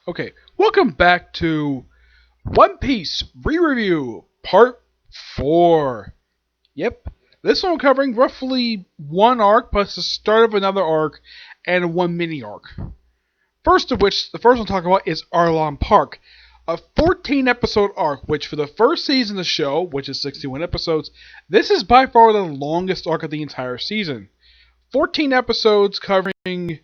Okay, welcome back to One Piece re-review part 4. Yep, this one covering roughly one arc plus the start of another arc and one mini arc. First of which, the first one to talk about is Arlong Park, a 14 episode arc, which for the first season of the show, which is 61 episodes, this is by far the longest arc of the entire season. 14 episodes covering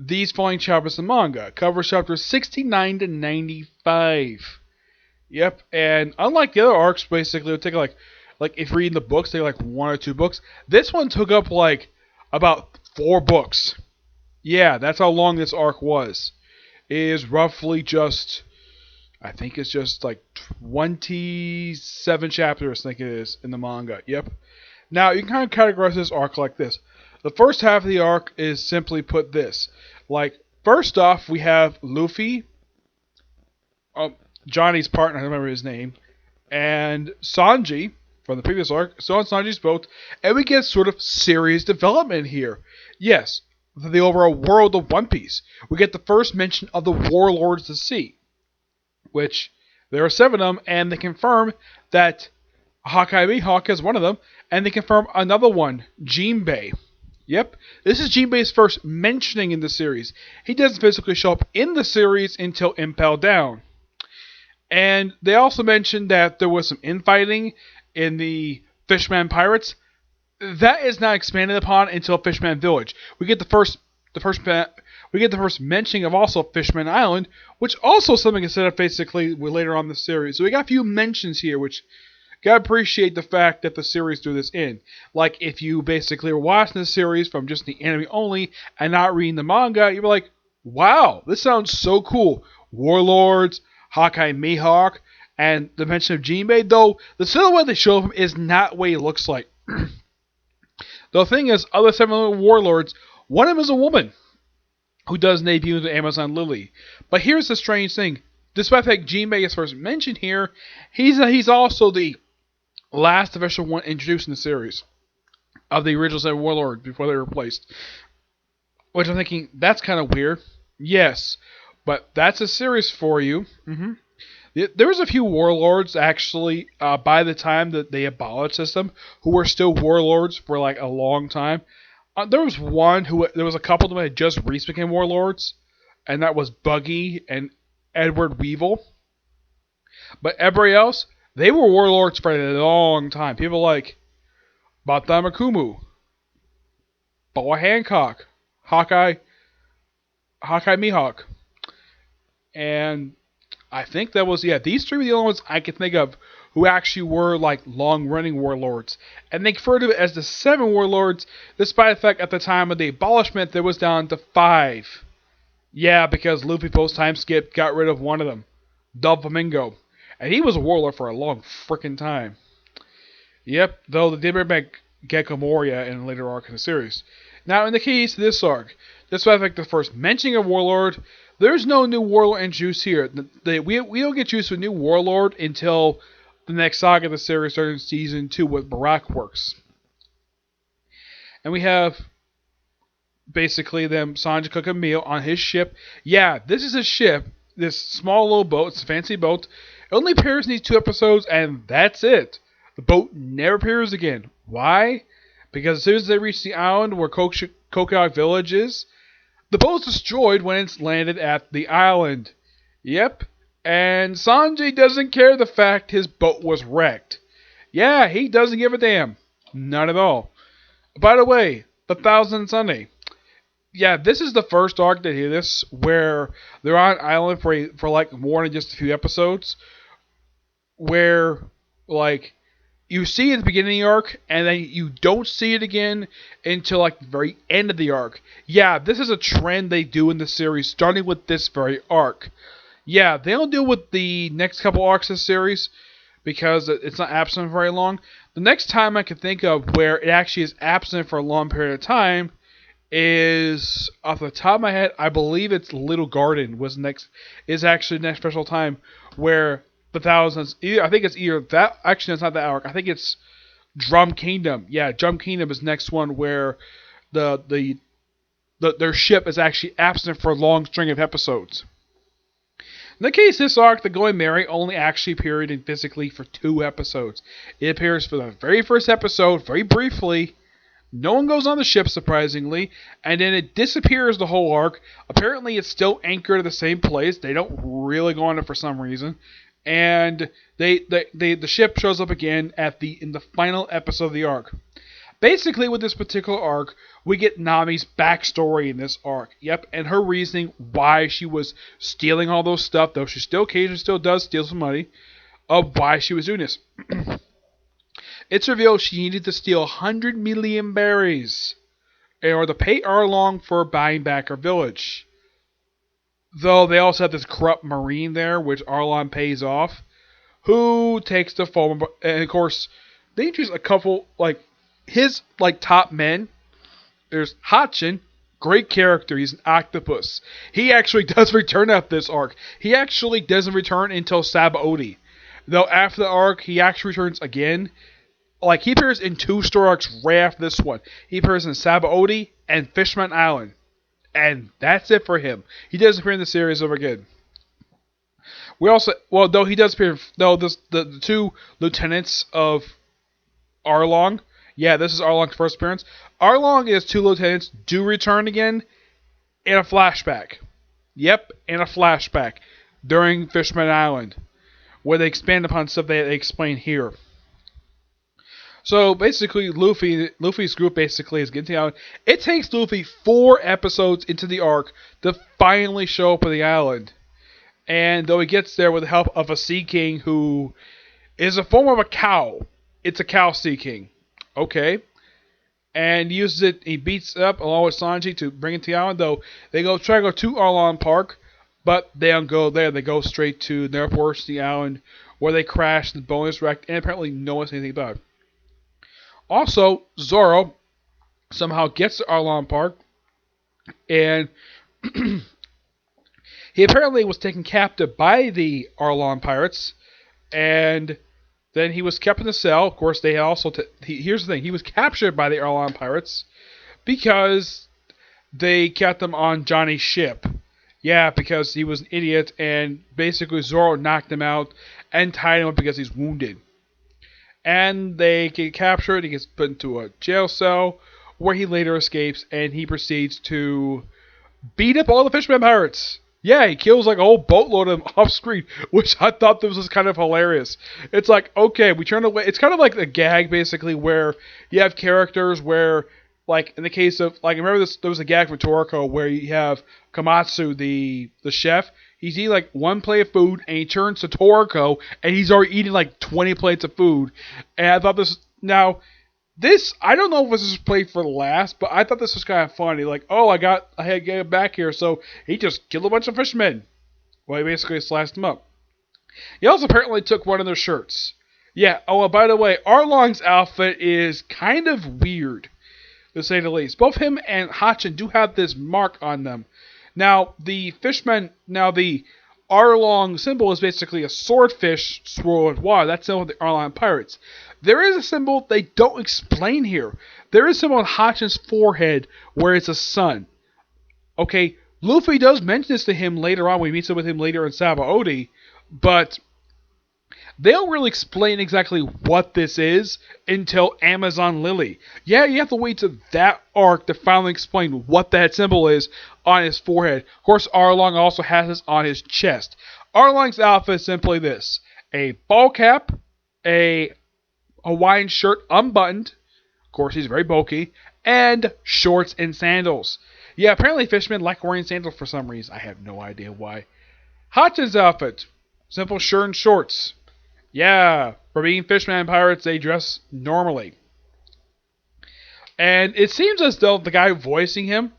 these following chapters in manga. Covers chapters 69 to 95. Yep, and unlike the other arcs, basically, it would take like if reading the books, take like one or two books. This one took up like about 4 books. Yeah, that's how long this arc was. It is roughly just, I think it's just like 27 chapters, I think it is, in the manga. Yep. Now, you can kind of categorize this arc like this. The first half of the arc is simply put this. Like, first off, we have Luffy, Johnny's partner, I don't remember his name, and Sanji from the previous arc. So on Sanji's boat, and we get sort of serious development here. Yes, the overall world of One Piece. We get the first mention of the Warlords of the Sea, which there are 7 of them, and they confirm that Hawkeye Mihawk is one of them, and they confirm another one, Jinbei. Yep, this is Jinbei's first mentioning in the series. He doesn't physically show up in the series until Impel Down. And they also mentioned that there was some infighting in the Fishman Pirates. That is not expanded upon until Fishman Village. We get the first mentioning of also Fishman Island, which also something is set up basically later on in the series. So we got a few mentions here, which gotta appreciate the fact that the series threw this in. Like, if you basically were watching the series from just the anime only and not reading the manga, you'd be like, wow, this sounds so cool. Warlords, Hawkeye Mihawk, and the mention of Jinbei, though the silhouette they show of him is not what he looks like. The thing is, other 7 warlords, one of them is a woman who does debut into Amazon Lily. But here's the strange thing. Despite the fact Jinbei is first mentioned here, he's also the last official one introduced in the series of the original 7 warlords before they were replaced. Which I'm thinking, that's kind of weird. Yes, but that's a series for you. There was a few warlords, actually, by the time that they abolished the system, who were still warlords for like a long time. There was a couple of them that had just recently became warlords, and that was Buggy and Edward Weevil. But everybody else, they were warlords for a long time. People like Batamakumu, Boa Hancock, Hawkeye Mihawk. And I think that was, these 3 were the only ones I can think of who actually were like long-running warlords. And they referred to it as the 7 warlords, despite the fact at the time of the abolishment there was down to 5. Yeah, because Luffy post-time skip got rid of one of them, Doflamingo. And he was a warlord for a long frickin' time. Yep, though they did bring back Gecko Moria in a later arc in the series. Now, in the case of this arc, despite the fact the first mentioning of Warlord, there's no new warlord introduced here. We don't get used to a new warlord until the next saga of the series starting in season 2 with Barak works. And we have basically them Sanji cook a meal on his ship. Yeah, this is a ship, this small little boat, it's a fancy boat. It only appears in these 2 episodes, and that's it. The boat never appears again. Why? Because as soon as they reach the island where Kokoyak Village is, the boat's destroyed when it's landed at the island. Yep. And Sanji doesn't care the fact his boat was wrecked. Yeah, he doesn't give a damn. Not at all. By the way, the Thousand Sunday. Yeah, this is the first arc to hear this, where they're on an island for like more than just a few episodes. Where, like, you see it at the beginning of the arc, and then you don't see it again until like the very end of the arc. Yeah, this is a trend they do in the series, starting with this very arc. Yeah, they don't deal with the next couple arcs of the series, because it's not absent for very long. The next time I can think of where it actually is absent for a long period of time is, off the top of my head, I believe it's Little Garden is actually the next special time where the thousands. I think it's either that. Actually, it's not that arc. I think it's Drum Kingdom. Yeah, Drum Kingdom is next one where the their ship is actually absent for a long string of episodes. In the case of this arc, the Going Merry only actually appeared in physically for 2 episodes. It appears for the very first episode, very briefly. No one goes on the ship, surprisingly, and then it disappears the whole arc. Apparently, it's still anchored at the same place. They don't really go on it for some reason, and the ship shows up again in the final episode of the arc. Basically, with this particular arc, we get Nami's backstory in this arc. Yep, and her reasoning why she was stealing all those stuff, though she still occasionally still does steal some money, of why she was doing this. It's revealed she needed to steal 100 million berries in order to pay Arlong for buying back her village. Though they also have this corrupt marine there, which Arlong pays off, who takes the form of, and of course, they introduce a couple, his top men. There's Hachin, great character. He's an octopus. He actually does return at this arc. He actually doesn't return until Sabaody. Though after the arc, he actually returns again. He appears in 2 story arcs right after this one. He appears in Sabaody and Fishman Island. And that's it for him. He doesn't appear in the series ever again. We also, though he does appear, the 2 lieutenants of Arlong. Yeah, this is Arlong's first appearance. Arlong and his 2 lieutenants do return again in a flashback. Yep, in a flashback during Fishman Island, where they expand upon stuff they explain here. So basically, Luffy's group basically is getting to the island. It takes Luffy 4 episodes into the arc to finally show up at the island. And though he gets there with the help of a Sea King who is a form of a cow. It's a cow Sea King. Okay. And uses it, he beats it up along with Sanji to bring it to the island. Though they try to go to Arlong Park, but they don't go there. They go straight to their portion of the island where they crash the bonus wreck and apparently no one knows anything about it. Also, Zoro somehow gets to Arlong Park, and he apparently was taken captive by the Arlong pirates, and then he was kept in a cell. Of course, they also... here's the thing. He was captured by the Arlong pirates because they kept him on Johnny's ship. Yeah, because he was an idiot, and basically Zoro knocked him out and tied him up because he's wounded. And they get captured. He gets put into a jail cell where he later escapes, and he proceeds to beat up all the fishermen pirates. Yeah, he kills a whole boatload of them off screen, which I thought this was kind of hilarious. It's okay, we turn away. It's kind of like a gag, basically, where you have characters where, in the case of, remember this? There was a gag from Toriko where you have Komatsu, the chef. He's eating one plate of food, and he turns to Toriko, and he's already eating 20 plates of food. And I thought this... Now, this... I don't know if this was played for the last, but I thought this was kind of funny. I had to get him back here, so he just killed a bunch of fishermen. Well, he basically sliced them up. He also apparently took one of their shirts. Yeah, by the way, Arlong's outfit is kind of weird, to say the least. Both him and Hachin do have this mark on them. Now, the Arlong symbol is basically a swordfish swirled with water. That's symbol of the Arlong pirates. There is a symbol they don't explain here. There is a symbol on Hachin's forehead where it's a sun. Okay, Luffy does mention this to him later on when he meets up with him later in Sabaody, but they don't really explain exactly what this is until Amazon Lily. Yeah, you have to wait to that arc to finally explain what that symbol is on his forehead. Of course, Arlong also has this on his chest. Arlong's outfit is simply this: a ball cap, a Hawaiian shirt unbuttoned, of course he's very bulky, and shorts and sandals. Yeah, apparently fishermen like wearing sandals for some reason. I have no idea why. Hachin's outfit: simple shirt and shorts. Yeah, for being fishermen and pirates, they dress normally. And it seems as though the guy voicing him,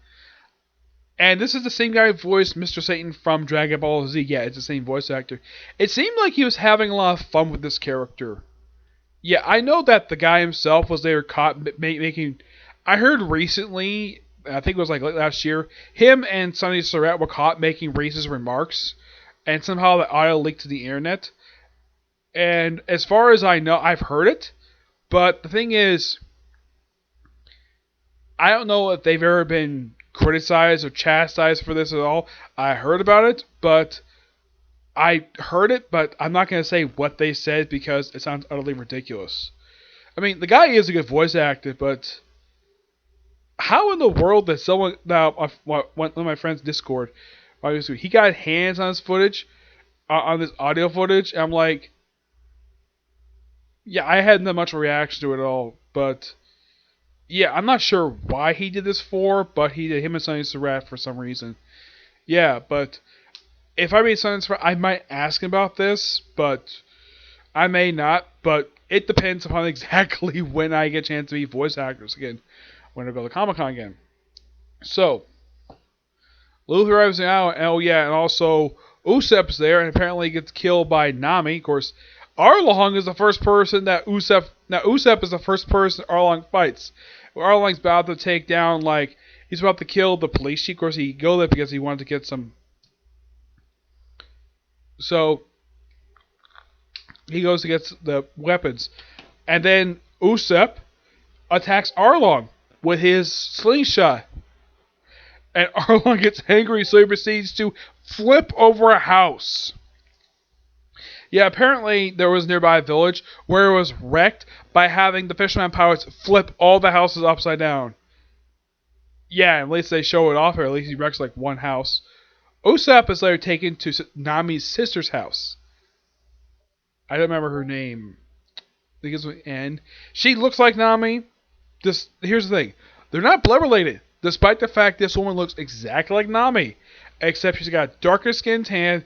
and this is the same guy who voiced Mr. Satan from Dragon Ball Z. Yeah, it's the same voice actor. It seemed like he was having a lot of fun with this character. Yeah, I know that the guy himself was there caught making... I heard recently, I think it was last year, him and Sonny Surratt were caught making racist remarks, and somehow the audio leaked to the internet. And as far as I know, I've heard it, but the thing is, I don't know if they've ever been criticized or chastised for this at all. I heard about it, but I'm not going to say what they said because it sounds utterly ridiculous. I mean, the guy is a good voice actor, but how in the world that someone now one of my friends Discord, obviously he got hands on his footage, on this audio footage, and I'm like, yeah, I hadn't that much of a reaction to it at all, but yeah, I'm not sure why he did this for, but he did. Him and Sonny Surratt for some reason. Yeah, but if I meet Sonny Surratt, I might ask him about this, but I may not. But it depends upon exactly when I get a chance to meet voice actors again, when I go to Comic Con again. So, Luther arrives in the island. Oh yeah, and also Usopp's there, and apparently gets killed by Nami. Of course, Arlong is the first person that Usopp. Now Usopp is the first person Arlong fights. Arlong's about to take down, like, he's about to kill the police chief. Of course, he go there because he wanted to get some. So he goes to get the weapons, and then Usopp attacks Arlong with his slingshot. And Arlong gets angry, so he proceeds to flip over a house. Yeah, apparently there was a nearby village where it was wrecked by having the fisherman pirates flip all the houses upside down. Yeah, at least they show it off, or at least he wrecks like one house. Usopp is later taken to Nami's sister's house. I don't remember her name. I think it's with N. She looks like Nami. Just here's the thing: they're not blood related, despite the fact this woman looks exactly like Nami, except she's got darker skin tan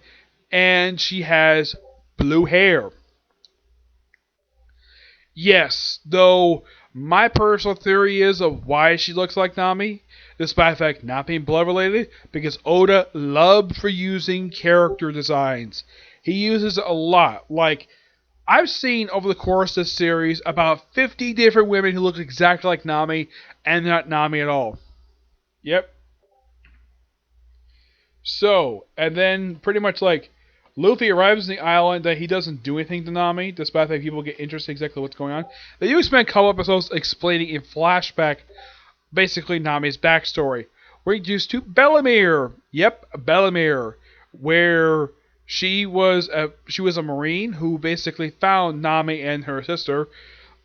and she has blue hair. Yes, though my personal theory is of why she looks like Nami, despite the fact not being blood related, because Oda loved for using character designs. He uses it a lot. Like, I've seen over the course of this series about 50 different women who look exactly like Nami and not Nami at all. Yep. So, and then pretty much like Luffy arrives on the island that he doesn't do anything to Nami, despite that people get interested in exactly what's going on. They do spend a couple episodes explaining in flashback basically Nami's backstory. We're introduced to Bellemere. Yep, Bellemere, where she was a Marine who basically found Nami and her sister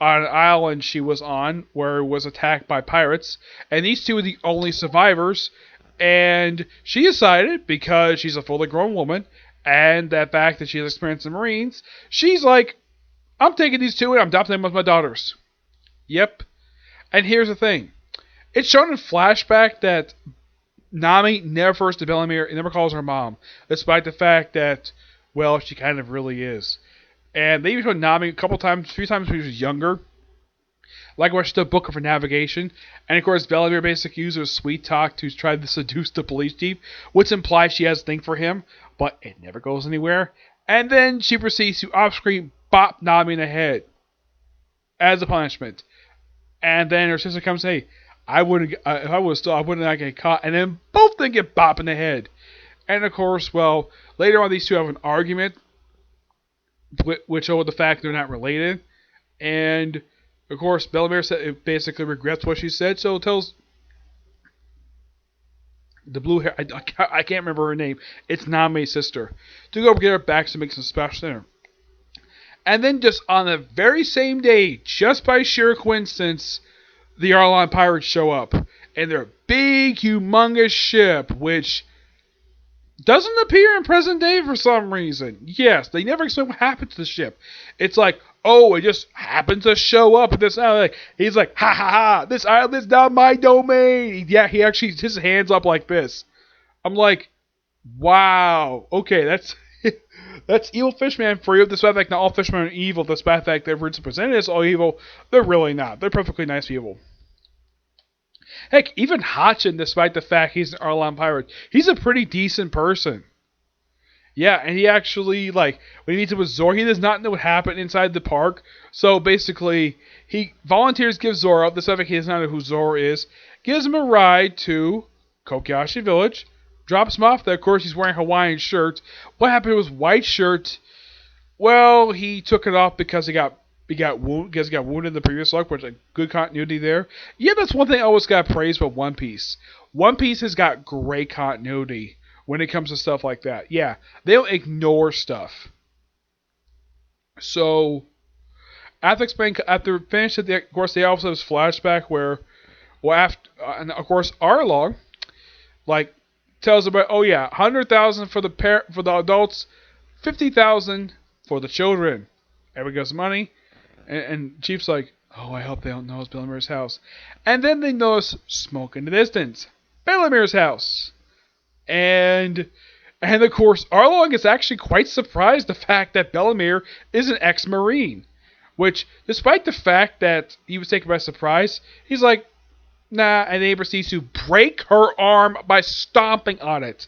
on an island she was on where it was attacked by pirates, and these two were the only survivors. And she decided, because she's a fully grown woman, and that fact that she has experience in Marines, she's like, I'm taking these two and I'm adopting them as my daughters. Yep. And here's the thing. It's shown in flashback that Nami never refers to Bellemere and never calls her mom, despite the fact that, well, she kind of really is. And they even showed Nami a few times when she was younger. Like when she took book of her navigation. And of course, Bellemere basically uses her sweet talk to try to seduce the police chief, which implies she has a thing for him, but it never goes anywhere. And then she proceeds to off-screen bop Nami in the head as a punishment. And then her sister comes and says, hey, I wouldn't, if I was still, I wouldn't get caught. And then both of them get bopped in the head. And of course, well, later on these two have an argument, which over the fact they're not related. And of course, Bellemere basically regrets what she said, so tells the blue hair, I can't remember her name, it's Nami's sister, to go get her back to make some special dinner. And then just on the very same day, just by sheer coincidence, the Arlong pirates show up in their big, humongous ship, which doesn't appear in present day for some reason. Yes, they never explain what happened to the ship. It's like, oh, it just happened to show up at this island. He's like, ha ha ha, this island is now my domain. Yeah, he actually his hands up like this. I'm like, wow, okay, that's that's evil fishman for you. Despite the fact not all fishermen are evil, despite the fact they're presented as all evil, they're really not. They're perfectly nice people. Heck, even Hachin, despite the fact he's an Arlong pirate, he's a pretty decent person. Yeah, and he actually, like, when he meets up with Zoro, he does not know what happened inside the park. So basically, he volunteers, gives Zoro, despite the fact he does not know who Zoro is, gives him a ride to Kokiashi Village, drops him off there. Of course, he's wearing a Hawaiian shirt. What happened to his white shirt? Well, he took it off because Because he got wounded in the previous arc, which good continuity there. Yeah, that's one thing I always got praised about One Piece. One Piece has got great continuity when it comes to stuff like that. Yeah, they don't ignore stuff. So after finish it, of course they also have this flashback where, well, after and of course Arlong like tells about, oh yeah, 100,000 for the adults, 50,000 for the children. Everybody gives money, and Chief's like, oh, I hope they don't know it's Belamir's house. And then they notice smoke in the distance, Belamir's house, and of course Arlong is actually quite surprised the fact that Belamir is an ex-Marine. Which, despite the fact that he was taken by surprise, he's like, nah, and then he proceeds to break her arm by stomping on it.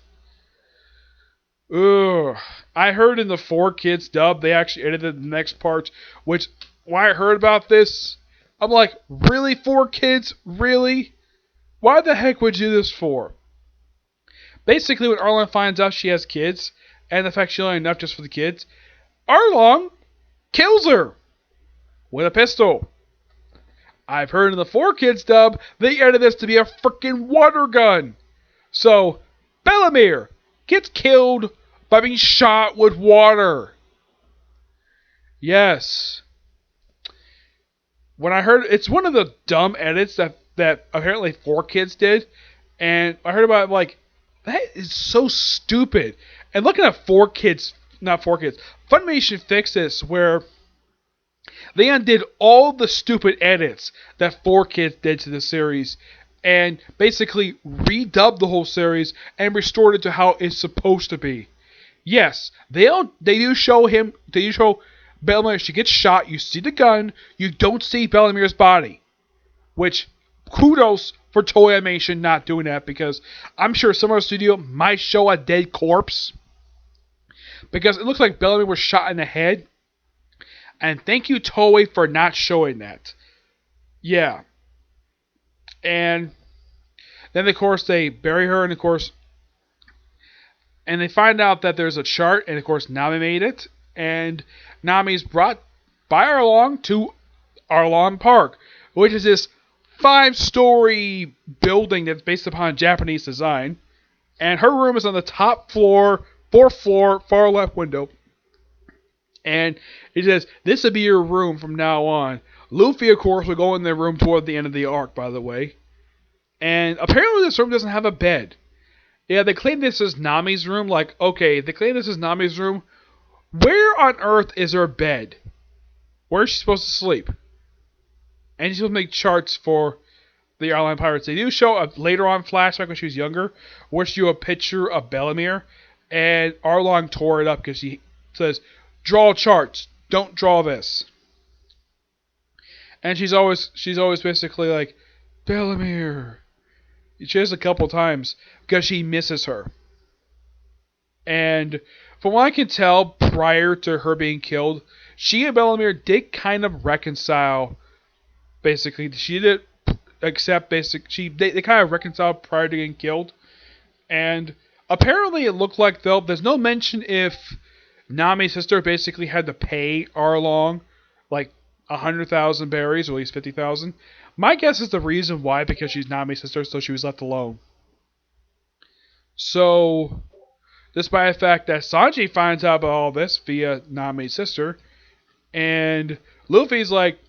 Ugh. I heard in the 4Kids dub, they actually edited the next part, which, when I heard about this, I'm like, really, 4Kids? Really? Why the heck would you do this for? Basically, when Arlong finds out she has kids, and the fact she only had enough just for the kids, Arlong kills her with a pistol. I've heard in the 4Kids dub, they edited this to be a freaking water gun. So, Belamir gets killed by being shot with water. Yes. When I heard, it's one of the dumb edits that apparently 4Kids did, and I heard about it, like, that is so stupid. And looking at 4Kids, not 4Kids, Funimation fixed this where they undid all the stupid edits that 4Kids did to the series and basically redubbed the whole series and restored it to how it's supposed to be. Yes, they do show Belamir, she gets shot, you see the gun, you don't see Belamir's body. Which, kudos for Toei Animation not doing that, because I'm sure some other studio might show a dead corpse. Because it looks like Belamir was shot in the head. And thank you, Toei, for not showing that. Yeah. And then, of course, they bury her, and of course, and they find out that there's a chart, and of course, Nami made it, and Nami's brought by Arlong to Arlong Park, which is this 5-story building that's based upon Japanese design, and her room is on the top floor, 4th floor, far left window. And it says, this will be your room from now on. Luffy, of course, will go in their room toward the end of the arc, by the way. And apparently this room doesn't have a bed. Yeah, they claim this is Nami's room. Like, okay, they claim this is Nami's room. Where on earth is her bed? Where is she supposed to sleep? And she's supposed to make charts for the Arlong Pirates. They do show a later on flashback when she was younger, where she drew a picture of Belamir. And Arlong tore it up because she says, draw charts. Don't draw this. And she's always basically like, Belamir. She has a couple times because she misses her. And from what I can tell, prior to her being killed, she and Belamir did kind of reconcile. Basically, she did accept they kind of reconciled prior to getting killed. And apparently, it looked like though there's no mention if Nami's sister basically had to pay Arlong like 100,000 berries, or at least 50,000. My guess is the reason why, because she's Nami's sister, so she was left alone. So, despite the fact that Sanji finds out about all this via Nami's sister, and Luffy's like,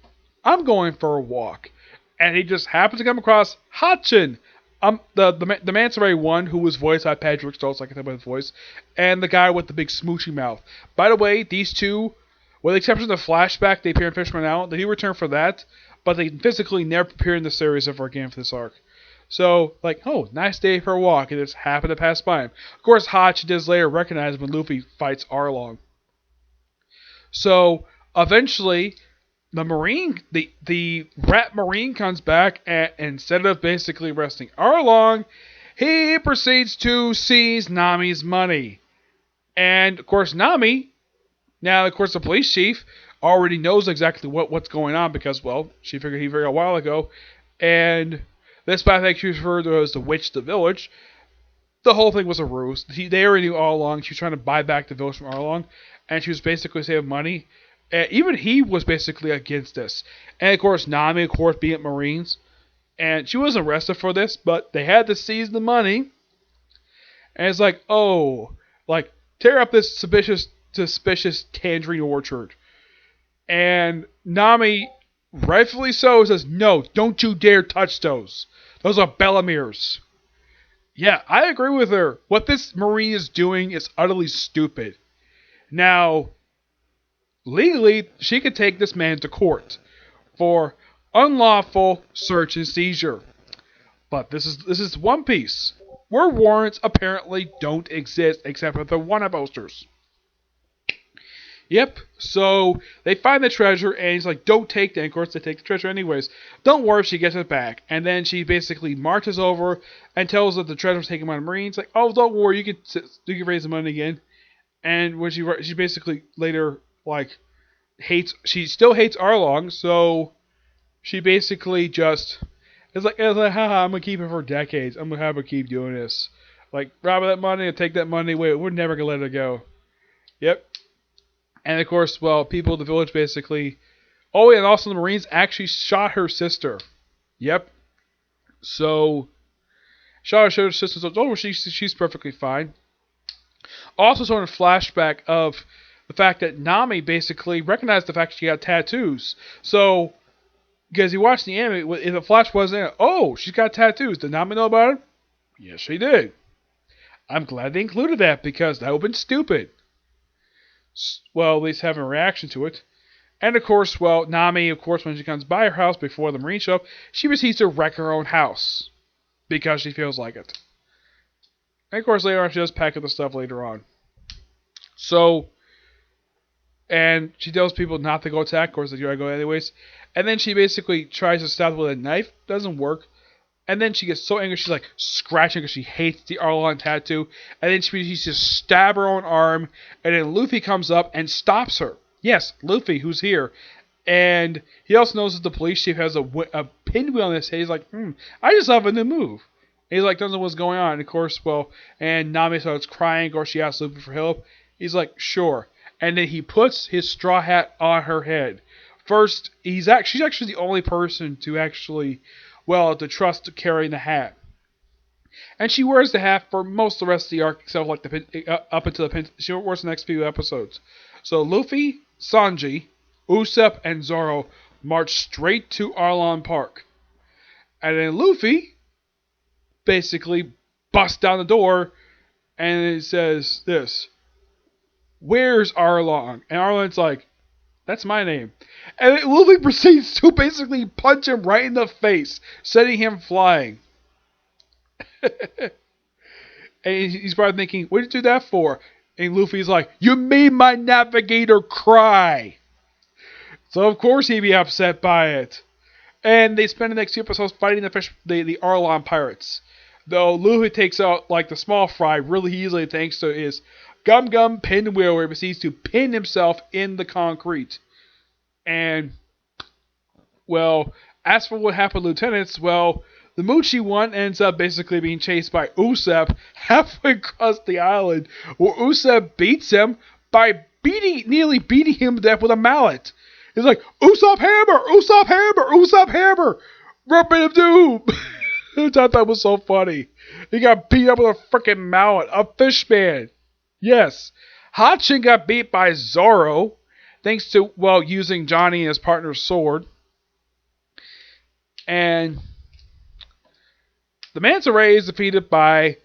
I'm going for a walk. And he just happens to come across Hachin, the Manta-Ray one, who was voiced by Patrick Stoltz, like I said by his voice, and the guy with the big smoochy mouth. By the way, these two, with the exception of the flashback, they appear in Fisherman Island. They do return for that, but they physically never appear in the series ever again for this arc. So, like, oh, nice day for a walk, and just happened to pass by him. Of course, Hachin does later recognize when Luffy fights Arlong. So, eventually, the rat marine comes back, and instead of basically arresting Arlong, he proceeds to seize Nami's money. And, of course, Nami, now, of course, the police chief already knows exactly what's going on because, well, he figured out a while ago. And despite the fact she was referred to as the witch of the village, the whole thing was a ruse. They already knew all along she was trying to buy back the village from Arlong, and she was basically saving money. And even he was basically against this. And of course, Nami, of course, being Marines. And she wasn't arrested for this, but they had to seize the money. And it's like, oh, like, tear up this suspicious tangerine orchard. And Nami, rightfully so, says, no, don't you dare touch those. Those are Bellamy's. Yeah, I agree with her. What this Marine is doing is utterly stupid. Now, legally, she could take this man to court for unlawful search and seizure. But this is One Piece, where warrants apparently don't exist except for the wanted posters. Yep, so they find the treasure and he's like, don't take that. And of course, they take the treasure anyways. Don't worry, she gets it back. And then she basically marches over and tells that the treasure was taken by the Marines. Like, oh, don't worry, you can raise the money again. And when she basically later, like, she still hates Arlong, so she basically just is like, haha, I'm going to keep it for decades. I'm going to have her keep doing this. Like, rob that money and take that money away. We're never going to let it go. Yep. And of course, well, people of the village basically... Oh, and also the Marines actually shot her sister. Yep. So, shot her sister. So, oh, she's perfectly fine. Also, sort of flashback of the fact that Nami basically recognized the fact she got tattoos. So, because you watch the anime, if the flash wasn't in it, oh, she's got tattoos. Did Nami know about it? Yes, she did. I'm glad they included that because that would have been stupid. Well, at least having a reaction to it. And of course, well, Nami, of course, when she comes by her house before the Marine show up, she proceeds to wreck her own house. Because she feels like it. And of course, later on, she does pack up the stuff later on. So, and she tells people not to go attack, of course, they try to go anyways. And then she basically tries to stab them with a knife, doesn't work. And then she gets so angry, she's like scratching because she hates the Arlong tattoo. And then she just stab her own arm. And then Luffy comes up and stops her. Yes, Luffy, who's here. And he also knows that the police chief has a pinwheel in his head. He's like, I just have a new move. And he's like, doesn't know what's going on. And of course, well, and Nami starts crying. Of course, she asks Luffy for help. He's like, sure. And then he puts his straw hat on her head. First, she's actually the only person to actually... well, to trust carrying the hat. And she wears the hat for most of the rest of the arc, except like up until the pin. She wears the next few episodes. So Luffy, Sanji, Usopp, and Zoro march straight to Arlong Park. And then Luffy basically busts down the door and it says this. Where's Arlong? And Arlong's like, that's my name. And Luffy proceeds to basically punch him right in the face, sending him flying. And he's probably thinking, what did you do that for? And Luffy's like, you made my navigator cry. So of course he'd be upset by it. And they spend the next few episodes fighting the Arlong pirates. Though Luffy takes out like the small fry really easily thanks to his Gum pinwheel where he proceeds to pin himself in the concrete. And, well, as for what happened to lieutenants, well, the Muchi one ends up basically being chased by Usopp halfway across the island, where Usopp beats him by nearly beating him to death with a mallet. He's like, Usopp hammer! Usopp hammer! Usopp hammer! Rubbing of doom! I thought that was so funny. He got beat up with a freaking mallet. A fish man. Yes. Hachin got beat by Zoro. Thanks to, well, using Johnny and his partner's sword. And the Manta Ray is defeated by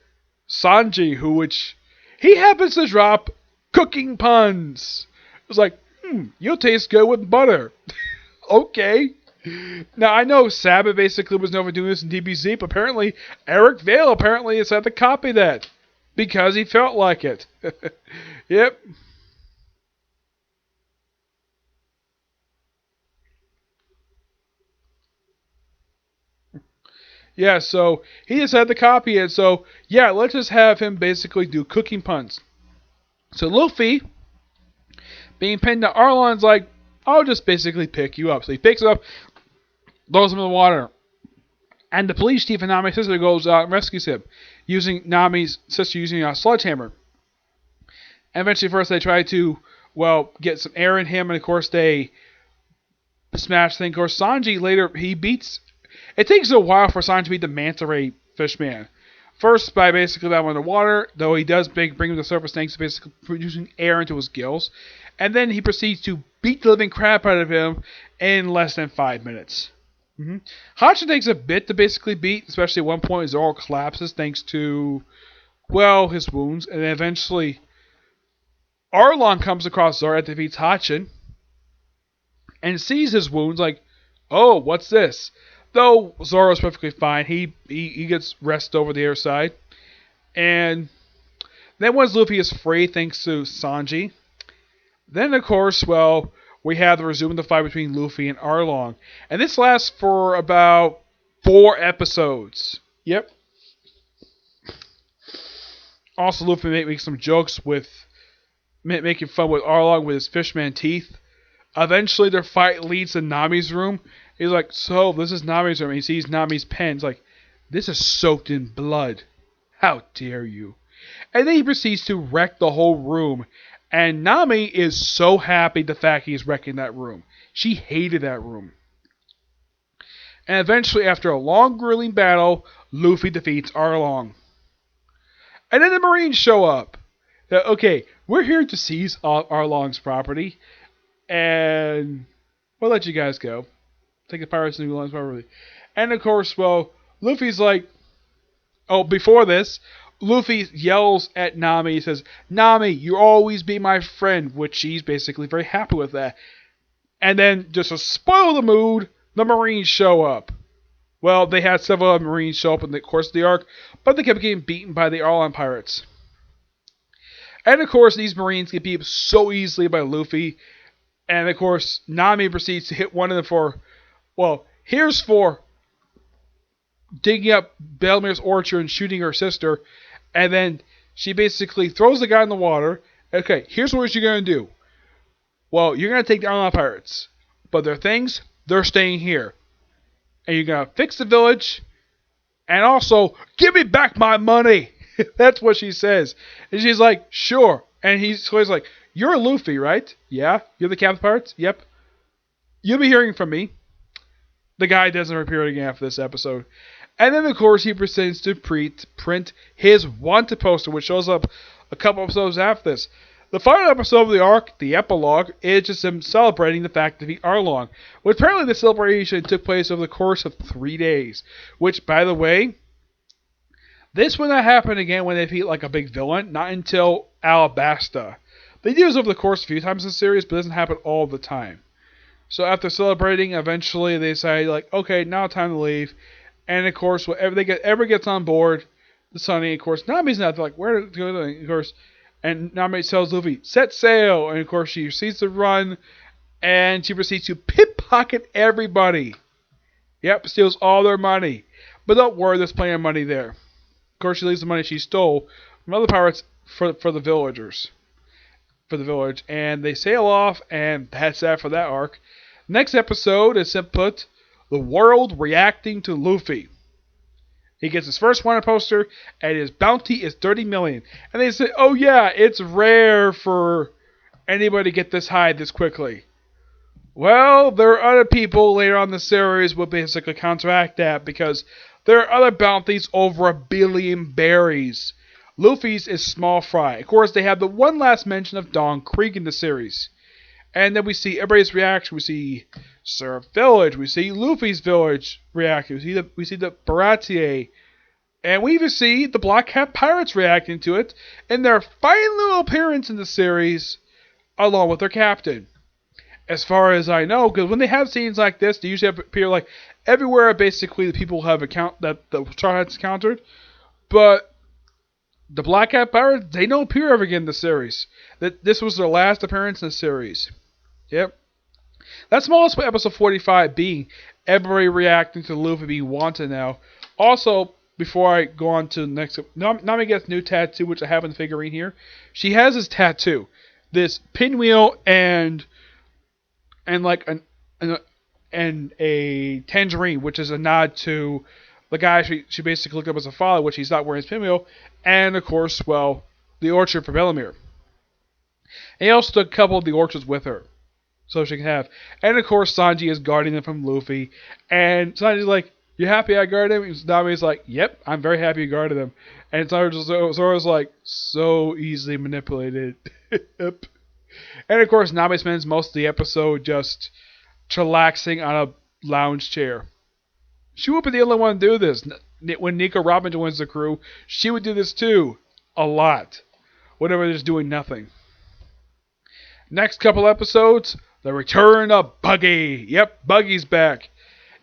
Sanji, which he happens to drop cooking puns. It was like, you'll taste good with butter. Okay. Now, I know Sabbath basically was never doing this in DBZ, but apparently Eric Vale has had to copy that. Because he felt like it. Yep. Yeah, so he just had to copy it. So, yeah, let's just have him basically do cooking puns. So Luffy, being pinned to Arlong's like, I'll just basically pick you up. So he picks him up, throws him in the water. And the police chief and Nami's sister goes out and rescues him, using Nami's sister using a sledgehammer. And eventually first they try to, well, get some air in him, and of course they smash thing. Of course, Sanji later he beats. It takes a while for Sanji to beat the manta ray fishman. First, by basically that underwater, though he does bring him to the surface thanks to basically producing air into his gills, and then he proceeds to beat the living crap out of him in less than 5 minutes. Hachi takes a bit to basically beat, especially at one point Zoro collapses thanks to, well, his wounds, and then eventually Arlong comes across Zoro and defeats Hachin and sees his wounds like, oh, what's this? Though Zoro's perfectly fine, he gets rest over the other side. And then once Luffy is free, thanks to Sanji, then of course, well, we have the resuming the fight between Luffy and Arlong. And this lasts for about 4 episodes. Yep. Also, Luffy makes some jokes with making fun with Arlong with his fishman teeth. Eventually, their fight leads to Nami's room. He's like, so, this is Nami's room. And he sees Nami's pen. He's like, this is soaked in blood. How dare you? And then he proceeds to wreck the whole room. And Nami is so happy the fact he's wrecking that room. She hated that room. And eventually, after a long, grueling battle, Luffy defeats Arlong. And then the Marines show up. Okay, we're here to seize Arlong's property. And we'll let you guys go. Take the pirates and Arlong's property. And of course, well, Luffy's like, oh, before this, Luffy yells at Nami. He says, Nami, you always be my friend, which she's basically very happy with that. And then, just to spoil the mood, the Marines show up. Well, they had several Marines show up in the course of the arc, but they kept getting beaten by the Arlong pirates. And of course, these Marines get beat up so easily by Luffy. And of course, Nami proceeds to hit one of them for, well, here's for digging up Belmir's orchard and shooting her sister. And then she basically throws the guy in the water. Okay, here's what you're going to do. Well, you're going to take the Arlong pirates. But their things, they're staying here. And you're going to fix the village. And also, give me back my money. That's what she says. And she's like, sure. And he's like, you're Luffy, right? Yeah. You're the captain of pirates? Yep. You'll be hearing from me. The guy doesn't appear again after this episode. And then, of course, he proceeds to print his wanted poster, which shows up a couple episodes after this. The final episode of the arc, the epilogue, is just him celebrating the fact that he Arlong. Well, apparently the celebration took place over the course of 3 days. Which, by the way, this will not happen again when they defeat like a big villain, not until Alabasta. They do this over the course a few times in the series, but it doesn't happen all the time. So after celebrating, eventually they say, like, okay, now time to leave. And of course, whenever ever gets on board, the Sunny, of course, Nami's not like, where to go? Of course, and Nami tells Luffy, set sail. And of course, she proceeds to run, and she proceeds to pickpocket everybody. Yep, steals all their money. But don't worry, there's plenty of money there. Of course, she leaves the money she stole from other pirates for the villagers. For the village. And they sail off, and that's that for that arc. Next episode is simply put, the world reacting to Luffy. He gets his first wanted poster, and his bounty is 30 million. And they say, oh yeah, it's rare for anybody to get this high this quickly. Well, there are other people later on in the series will basically counteract that, because there are other bounties over 1 billion berries. Luffy's is small fry. Of course, they have the one last mention of Don Krieg in the series. And then we see everybody's reaction. We see Surf Village. We see Luffy's village reacting. We see the Baratier. And we even see the Black Hat Pirates reacting to it in their final little appearance in the series, along with their captain. As far as I know, because when they have scenes like this, they usually appear like everywhere. Basically, the people have that the Straw Hats encountered, but the Black Hat Pirates, they don't appear ever again in the series. That this was their last appearance in the series. Yep. That's smallest episode 45 being everybody reacting to Luffy being wanted now. Also, before I go on to the next, Nami gets a new tattoo, which I have in the figurine here. She has this tattoo, this pinwheel and like and a tangerine, which is a nod to the guy she basically looked up as a father, which he's not wearing his pinwheel, and of course, well, the orchard for Bellemere. And he also took a couple of the orchards with her, so she can have. And of course, Sanji is guarding them from Luffy. And Sanji's like, "You happy I guarded him?" And Nami's like, "Yep, I'm very happy you guarded him." And Zoro's like, so easily manipulated. Yep. And of course, Nami spends most of the episode just chillaxing on a lounge chair. She would be the only one to do this. When Nico Robin joins the crew, she would do this too. A lot. Whenever they're just doing nothing. Next couple episodes, the return of Buggy. Yep, Buggy's back.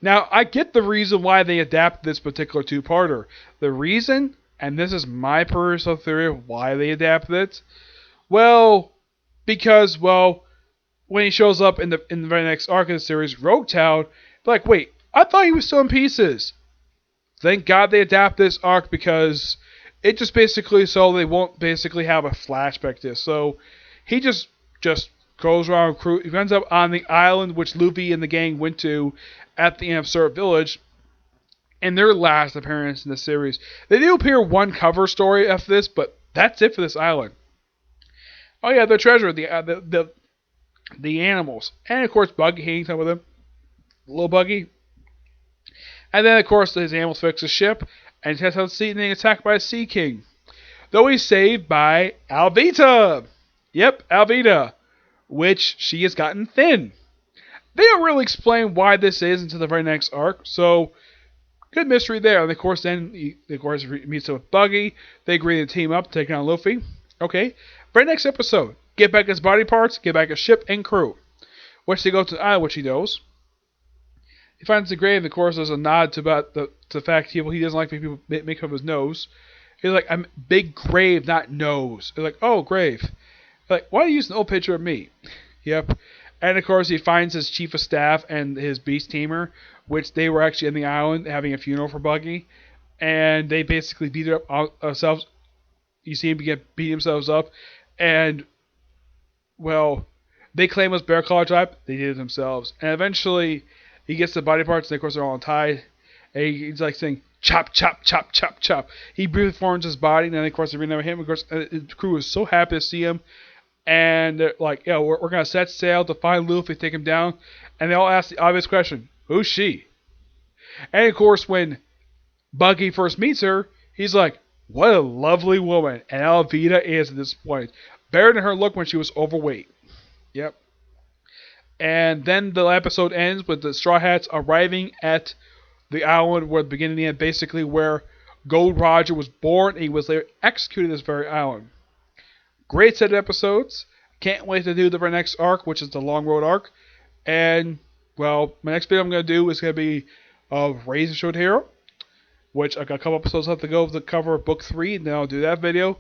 Now, I get the reason why they adapted this particular two-parter. The reason, and this is my personal theory of why they adapted it, well, because, well, when he shows up in the very next arc of the series, Loguetown, like, wait, I thought he was still in pieces. Thank God they adapted this arc because it just basically so they won't basically have a flashback to this. So he just goes around, he ends up on the island which Luffy and the gang went to at the end of Syrup Village in their last appearance in the series. They do appear one cover story after this, but that's it for this island. Oh yeah, the treasure, the animals, and of course Buggy hangs out with him, little Buggy. And then of course his animals fix the ship and tests out the sea and then attacked by a Sea King. Though he's saved by Alvita. Yep, Alvita, which she has gotten thin. They don't really explain why this is until the very next arc, so good mystery there. And of course, then he meets up with Buggy. They agree to team up to take on Luffy. Okay, very next episode, get back his body parts, get back his ship and crew. Which they go to the island, which he knows. He finds the grave, and of course, there's a nod to the fact he doesn't like people make fun of his nose. He's like, "I'm big grave, not nose." They're like, "Oh, grave." They're like, "Why do you use an old picture of me?" Yep. And of course, he finds his chief of staff and his beast tamer, which they were actually on the island having a funeral for Buggy, and they basically beat up themselves. You see him beat themselves up, and well, they claim it was Bear Claw Tribe. They did it themselves, and eventually he gets the body parts, and of course they're all untied. And he's like saying, "Chop, chop, chop, chop, chop." He briefly forms his body, and then of course they remember him. Of course, the crew is so happy to see him. And they're like, "Yeah, we're going to set sail to find Luffy, take him down." And they all ask the obvious question, who's she? And of course, when Buggy first meets her, he's like, "What a lovely woman." And Alvita is at this point. Better than her look when she was overweight. Yep. And then the episode ends with the Straw Hats arriving at the island where the beginning and the end, basically where Gold Roger was born and he was later executed this very island. Great set of episodes. Can't wait to do the very next arc, which is the Long Road arc. And, well, my next video I'm going to do is going to be Razor Sword Hero, which I got a couple episodes left to go to cover book 3, and then I'll do that video.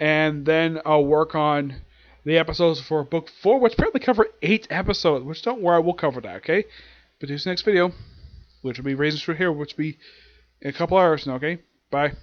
And then I'll work on the episodes for book 4, which apparently cover 8 episodes, which don't worry, we'll cover that, okay? But this next video, which will be Razor Sword Hero, which will be in a couple hours now, okay? Bye.